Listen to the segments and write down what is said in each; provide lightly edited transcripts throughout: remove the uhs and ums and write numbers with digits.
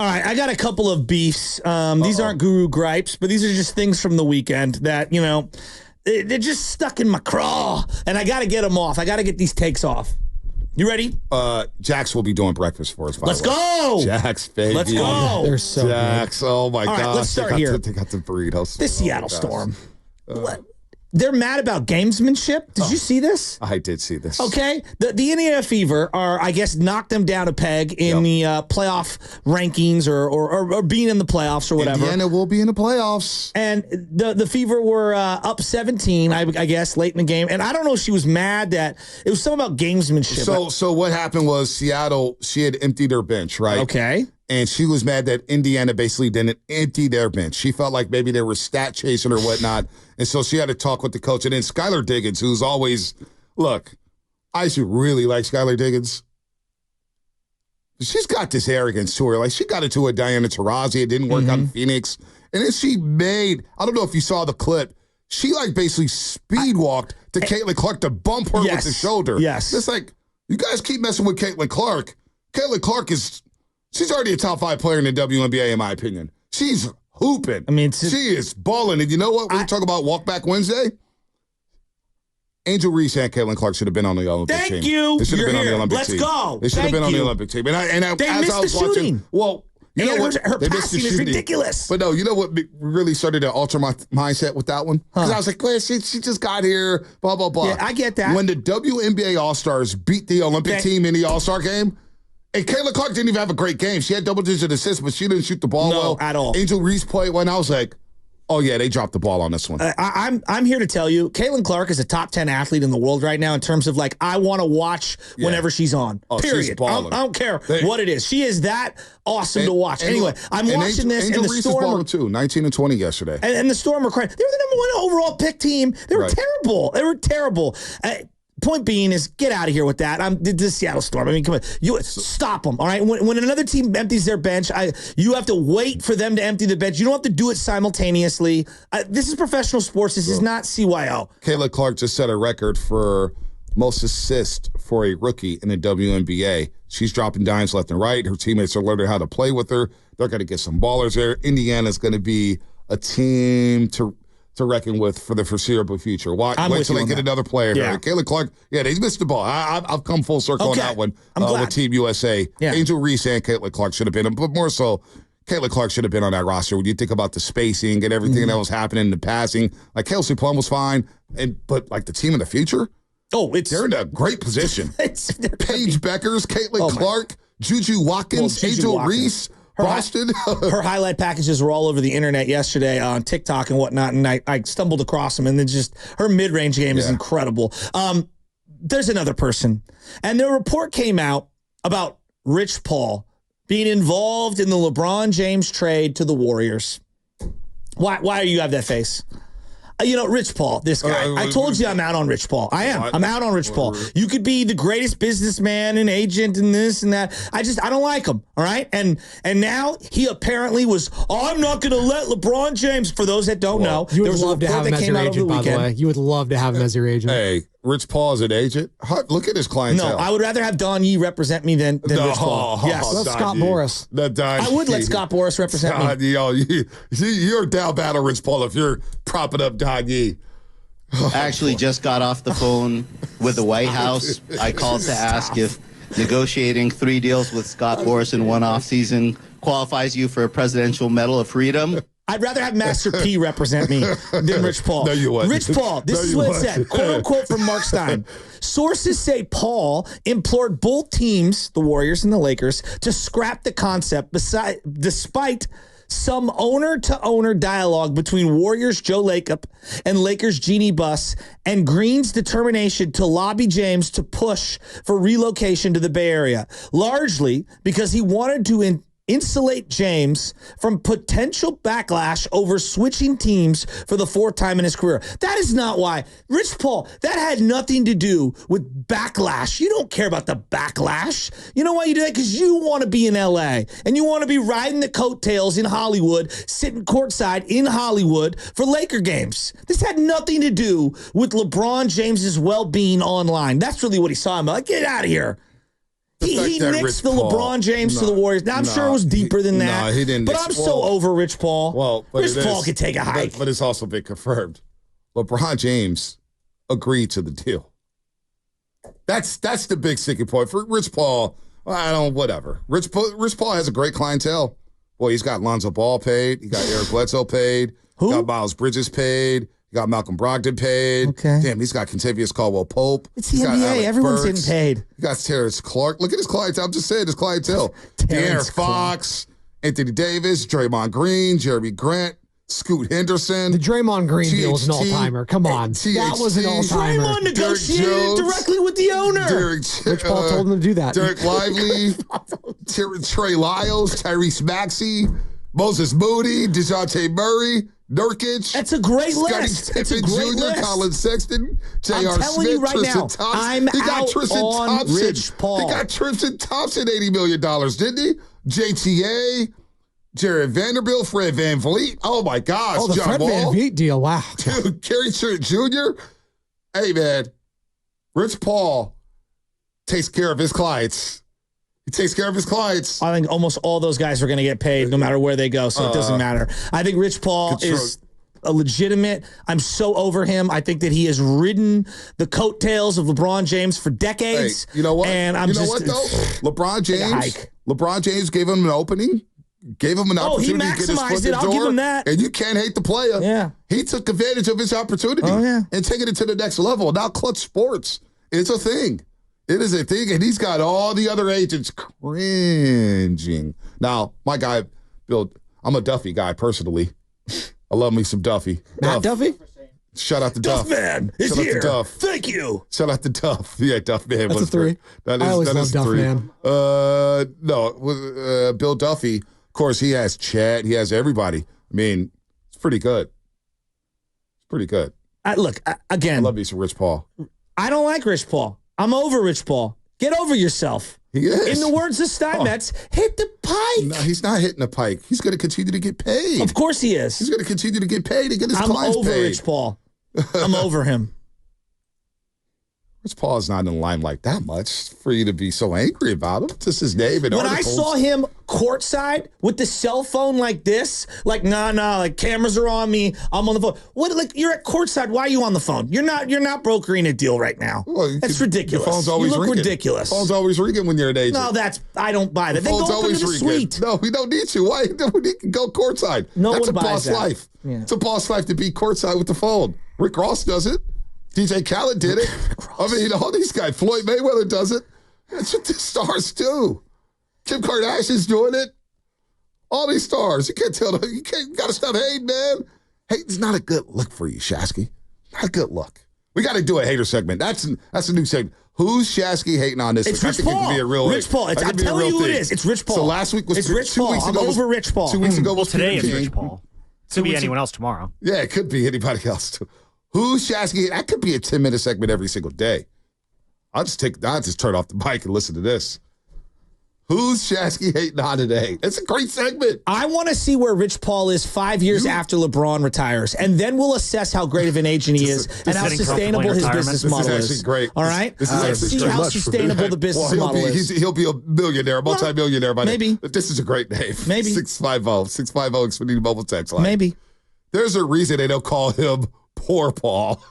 All right, I got a couple of beefs. These aren't guru gripes, but these are just things from the weekend that, they're just stuck in my craw, and I got to get them off. I got to get these takes off. You ready? Jax will be doing breakfast for us, by Let's the way. go! Jax, baby. Let's go! They're so Jax, oh my All gosh. right, let's start here. They got the burritos. The Seattle Storm. They're mad about gamesmanship. Did you see this? I did see this. Okay. The Indiana Fever are, I guess, knocked them down a peg in the playoff rankings or being in the playoffs or whatever. Indiana will be in the playoffs. And the Fever were up 17, I guess, late in the game. And I don't know if she was mad that it was something about gamesmanship. So what happened was Seattle, she had emptied her bench, right? Okay. And she was mad that Indiana basically didn't empty their bench. She felt like maybe they were stat chasing or whatnot. And so she had to talk with the coach. And then Skylar Diggins, who's always, look, I used to really like Skylar Diggins. She's got this arrogance to her. Like, she got it to a Diana Taurasi. It didn't work out in Phoenix. And then she made, I don't know if you saw the clip, she like basically speed walked to Caitlin Clark to bump her with the shoulder. Yes. It's like, you guys keep messing with Caitlin Clark. Caitlin Clark is... She's already a top 5 player in the WNBA, in my opinion. She's hooping. I mean, she is balling. And you know what? When we talk about Walk Back Wednesday, Angel Reese and Caitlin Clark should have been on the Olympic team. Thank you. They should have been on the Olympic team. Let's go. They should have been on the Olympic team. And they as missed I was the shooting. watching, well, you know what? Her They missed the passing is shooting. ridiculous. But no, you know what really started to alter my mindset with that one? Because I was like, well, she just got here, blah, blah, blah. Yeah, I get that. When the WNBA All-Stars beat the Olympic team in the All-Star game, and Caitlin Clark didn't even have a great game. She had double-digit assists, but she didn't shoot the ball well at all. Angel Reese played one. I was like, oh, yeah, they dropped the ball on this one. I'm here to tell you, Caitlin Clark is a top 10 athlete in the world right now in terms of, like, I want to watch whenever she's on. Oh, period. she's balling. I don't care what it is. She is that awesome to watch. Anyway, I'm watching this, Angel and the Reese Storm... is balling too, 19 and 20 yesterday. And the Storm were crying. They were the number 1 overall pick team. They were terrible. They were terrible. Point being is, get out of here with that. The Seattle Storm. I mean, come on. You stop them, all right? When another team empties their bench, you have to wait for them to empty the bench. You don't have to do it simultaneously. This is professional sports. This is not CYO. Caitlin Clark just set a record for most assists for a rookie in the WNBA. She's dropping dimes left and right. Her teammates are learning how to play with her. They're going to get some ballers there. Indiana's going to be a team to reckon with for the foreseeable future. Wait till they get another player here. Caitlin Clark, they missed the ball. I've come full circle on that one with Team USA. Yeah. Angel Reese and Caitlin Clark should have been, but more so, Caitlin Clark should have been on that roster. When you think about the spacing and everything that was happening in the passing, like Kelsey Plum was fine, but like the team of the future, they're in a great position. Paige Beckers, Caitlin Clark, Juju Watkins, Angel Reese. Boston. Her highlight packages were all over the internet yesterday on TikTok and whatnot, and I stumbled across them, and then just her mid-range game is incredible. There's another person, and the report came out about Rich Paul being involved in the LeBron James trade to the Warriors. Why do you have that face? Rich Paul, this guy. I told you I'm out on Rich Paul. I am. I'm out on Rich Paul. You could be the greatest businessman and agent and this and that. I don't like him, all right? And now he apparently was, I'm not going to let LeBron James, for those that don't know. You would love to have him as your agent, by the way. You would love to have him as your agent. Hey, Rich Paul is an agent. Look at his clientele. No, I would rather have Don Yee represent me than Rich Paul. Yes. Let Scott Boras. I would let Scott Boras represent me. You're down bad on Rich Paul if you're propping up Don Yee. I actually just got off the phone with the White House. I called to ask if negotiating 3 deals with Scott Boras in one offseason qualifies you for a Presidential Medal of Freedom. I'd rather have Master P represent me than Rich Paul. No, you wouldn't. Rich Paul, this is what it said, quote unquote, from Mark Stein. Sources say Paul implored both teams, the Warriors and the Lakers, to scrap the concept despite some owner-to-owner dialogue between Warriors Joe Lacob and Lakers Jeannie Buss and Green's determination to lobby James to push for relocation to the Bay Area, largely because he wanted to insulate James from potential backlash over switching teams for the 4th time in his career. That is not why. Rich Paul, that had nothing to do with backlash. You don't care about the backlash. You know why you do that? Because you want to be in L.A. and you want to be riding the coattails in Hollywood, sitting courtside in Hollywood for Laker games. This had nothing to do with LeBron James's well-being online. That's really what he saw him like. Get out of here. He nixed the LeBron James to the Warriors. Now, I'm sure it was deeper than that. No, he didn't. But I'm so over Rich Paul. Well, Rich Paul could take a hike. But it's also been confirmed. LeBron James agreed to the deal. That's the big sticking point. For Rich Paul, whatever. Rich Paul has a great clientele. Boy, he's got Lonzo Ball paid. He got Eric Bledsoe paid. Who? Got Miles Bridges paid. He got Malcolm Brogdon paid. Okay. Damn, he's got Kentavious Caldwell-Pope. It's the NBA. Everyone's getting paid. He got Terrence Clark. Look at his clientele. I'm just saying his clientele. De'Aaron Fox, Anthony Davis, Draymond Green, Jeremy Grant, Scoot Henderson. The Draymond Green deal is an all-timer. Come on. That was an all-timer. Draymond negotiated directly with the owner. Rich Paul told him to do that. Derek Lively, Trey Lyles, Tyrese Maxey, Moses Moody, DeJounte Murray, Nurkic. That's a great list. It's a great Jr., list. Colin Sexton, J.R. Smith, right Tristan now, Thompson. He got Tristan Thompson. Rich Paul. He got Tristan Thompson $80 million, didn't he? JTA, Jared Vanderbilt, Fred VanVleet. Oh, my gosh. Oh, the John Fred Wall. VanVleet deal. Wow. Dude, Kerry Trent Jr. Hey, man. Rich Paul takes care of his clients. He takes care of his clients. I think almost all those guys are going to get paid no matter where they go, so it doesn't matter. I think Rich Paul is a legitimate. I'm so over him. I think that he has ridden the coattails of LeBron James for decades. Hey, you know what? And what, though? LeBron James gave him an opening, gave him an opportunity to get his foot in the door. I'll give him that. And you can't hate the player. Yeah. He took advantage of his opportunity and taking it to the next level. Now Clutch Sports, it's a thing. It is a thing, and he's got all the other agents cringing. Now, my guy, Bill, I'm a Duffy guy personally. I love me some Duffy. Matt Duffy? Shout out to Duff. Duff Man is here. Out to Duff. Thank you. Shout out to Duff. Yeah, Duff Man That's was a three. Great. I always love Duff Man. Bill Duffy, of course, he has Chad. He has everybody. I mean, it's pretty good. It's pretty good. Look, again. I love me some Rich Paul. I don't like Rich Paul. I'm over Rich Paul. Get over yourself. He is. In the words of Steinmetz, hit the pike. No, he's not hitting the pike. He's going to continue to get paid. Of course he is. He's going to continue to get paid to get his clients paid. I'm over Rich Paul. I'm over him. Rich Paul is not in the limelight that much for you to be so angry about him. Just his name and when articles. I saw him courtside with the cell phone like this, like like cameras are on me, I'm on the phone. What? Like you're at courtside? Why are you on the phone? You're not brokering a deal right now. Well, that's ridiculous. The phone's always you look ringing. ridiculous. The phone's always ringing when you're an agent. No, I don't buy that. The Then phone's go up into the suite. No, we don't need to. Why? We can go courtside. No that's one a buys boss that. life. Yeah. It's a boss life to be courtside with the phone. Rick Ross does it. DJ Khaled did it. I mean, all these guys. Floyd Mayweather does it. That's what the stars do. Kim Kardashian's doing it. All these stars. You can't tell them. You got to stop hating, man. Hating's not a good look for you, Shasky. Not a good look. We got to do a hater segment. That's a new segment. Who's Shasky hating on this? It's I Rich think Paul. It could be a real Rich Paul. I'm telling you who it is. It's Rich Paul. So last week was it's Rich 2 Paul. weeks ago. I'm over Rich Paul. 2 weeks ago was today Peter is King. Rich Paul. Could be anyone else tomorrow. Yeah, it could be anybody else too. Who's Shasky? That could be a 10-minute segment every single day. I'll just turn off the mic and listen to this. Who's Shasky hating on today? It's a great segment. I want to see where Rich Paul is 5 years after LeBron retires, and then we'll assess how great of an agent he is and how sustainable his business model is. This is actually great. All right? Let's see how sustainable the business model is. He'll be a millionaire, multi-millionaire by maybe. Then. This is a great name. Maybe. 650 Xfinity Mobile Text Line. Maybe. There's a reason they don't call him Poor Paul.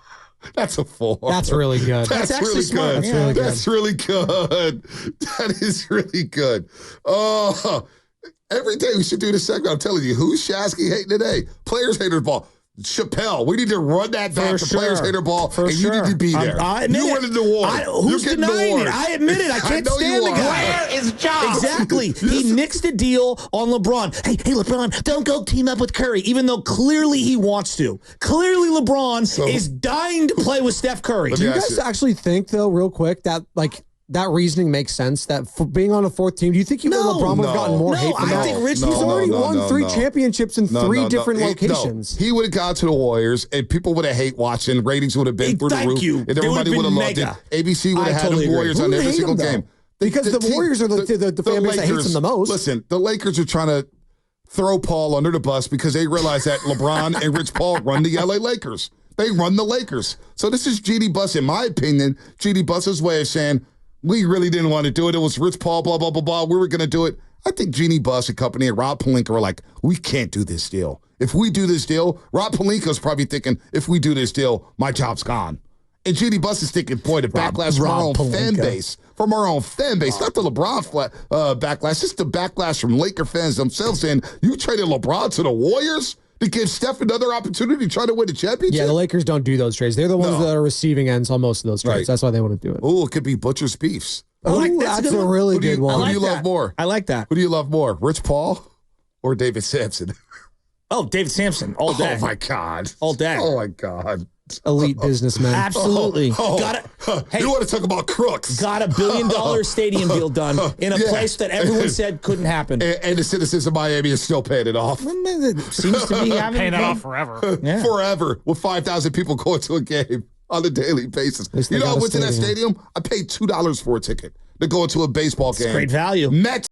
That's a 4. That's really good. That's really smart. good. Yeah. That's really good. That is really good. Oh, every day we should do this segment. I'm telling you, who's Shasky hating today? Players hater ball. Chappelle, we need to run that back to Players Hater Ball, and you need to be there. You win the award. Who's denying it? I admit it. I can't stand the guy. Where is John? Exactly. He nixed a deal on LeBron. Hey, LeBron, don't go team up with Curry, even though clearly he wants to. Clearly LeBron is dying to play with Steph Curry. Do you guys actually think, though, real quick, that that reasoning makes sense? That for being on a fourth team, do you think LeBron would have gotten more hate from that? I think Rich He's already won 3 championships in 3 different locations. He would have gone to the Warriors, and people would have hate watching. Ratings would have been through the roof, and everybody would have loved it. ABC would have had the Warriors on every single game. Because the Warriors are the fan base that hates them the most. Listen, the Lakers are trying to throw Paul under the bus because they realize that LeBron and Rich Paul run the LA Lakers. They run the Lakers. So this is GD Buss, in my opinion, GD Buss's way of saying, We really didn't want to do it. It was Rich Paul, blah, blah, blah, blah. We were going to do it. I think Jeannie Buss and company and Rob Pelinka were like, we can't do this deal. If we do this deal, Rob Pelinka's probably thinking, if we do this deal, my job's gone. And Jeannie Buss is thinking, boy, the backlash from our own fan base. From our own fan base. Not the LeBron backlash. It's the backlash from Laker fans themselves saying, you traded LeBron to the Warriors to give Steph another opportunity to try to win a championship? Yeah, the Lakers don't do those trades. They're the ones that are receiving ends on most of those trades. Right. That's why they want to do it. Oh, it could be Butcher's Beefs. That's a really good one. Who do you love more? I like that. Who do you love more, Rich Paul or David Sampson? Oh, David Sampson, all day. Oh, my God. All day. Oh, my God. Elite businessmen. Absolutely. Hey, you want to talk about crooks? got $1 billion stadium deal done in a place that everyone said couldn't happen. And the citizens of Miami are still paying it off. It seems to be having Paying it off forever. Yeah. Forever, with 5,000 people going to a game on a daily basis. least You they know, I got a went to that stadium. stadium. I paid $2 for a ticket to go into a baseball game. Great value. Mets